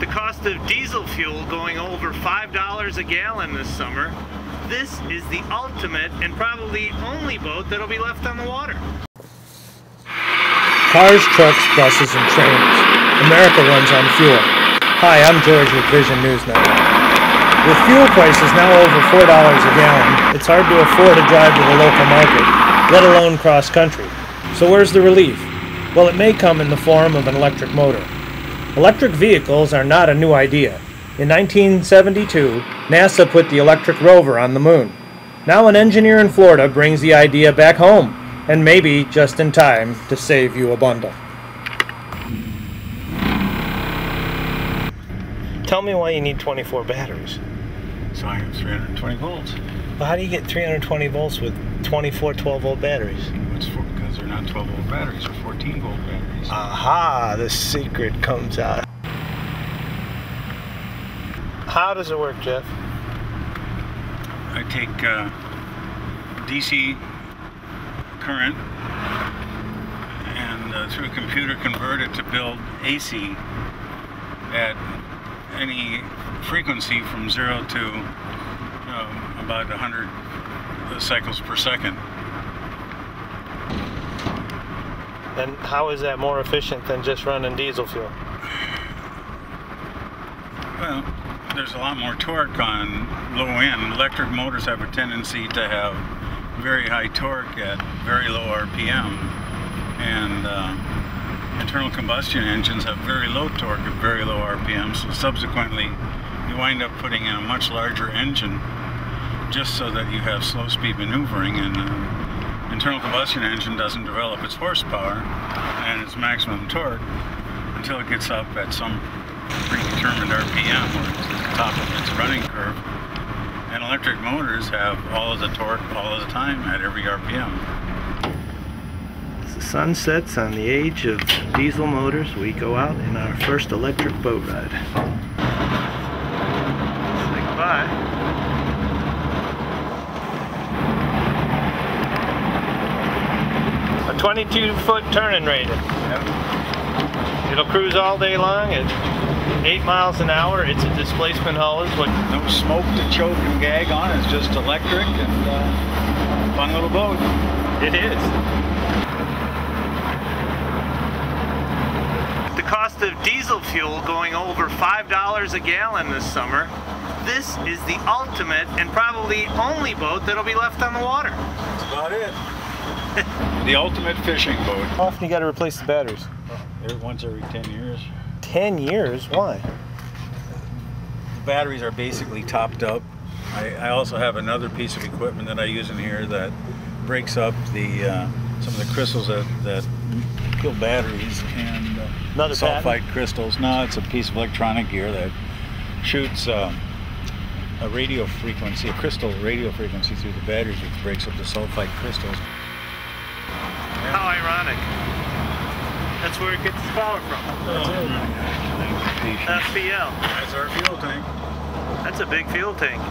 The cost of diesel fuel going over $5 a gallon this summer, this is the ultimate and probably only boat that'll be left on the water. Cars, trucks, buses, and trains. America runs on fuel. Hi, I'm George with Vision News Network. With fuel prices now over $4 a gallon, it's hard to afford a drive to the local market, let alone cross-country. So where's the relief? Well, it may come in the form of an electric motor. Electric vehicles are not a new idea. In 1972, NASA put the electric rover on the moon. Now an engineer in Florida brings the idea back home, and maybe just in time to save you a bundle. Tell me why you need 24 batteries. So I have 320 volts. Well, how do you get 320 volts with 24 12-volt batteries? Because they're not 12-volt batteries, they're 14-volt batteries. Aha, the secret comes out. How does it work, Jeff? I take DC current and through a computer convert it to build AC at any frequency from 0 to about 100 cycles per second. And how is that more efficient than just running diesel fuel? Well, there's a lot more torque on low end. Electric motors have a tendency to have very high torque at very low RPM, and internal combustion engines have very low torque at very low RPM, so subsequently you wind up putting in a much larger engine just so that you have slow speed maneuvering, and internal combustion engine doesn't develop its horsepower and its maximum torque until it gets up at some predetermined RPM, or it's at the top of its running curve. And electric motors have all of the torque all of the time at every RPM. As the sun sets on the age of diesel motors, we go out in our first electric boat ride. Say goodbye. A 22-foot turning radius. It'll cruise all day long at 8 miles an hour. It's a displacement hose. No smoke to choke and gag on. It's just electric and fun little boat. It is. The cost of diesel fuel going over $5 a gallon this summer, this is the ultimate and probably only boat that'll be left on the water. That's about it. The ultimate fishing boat. How often you got to replace the batteries? Once every 10 years. 10 years? Why? The batteries are basically topped up. I also have another piece of equipment that I use in here that breaks up the some of the crystals that kill batteries, and another sulfite patent? crystals. No, it's a piece of electronic gear that shoots a radio frequency, a crystal radio frequency through the batteries, which breaks up the sulfite crystals. How ironic. That's where it gets its power from. FPL. That's our fuel tank. That's a big fuel tank.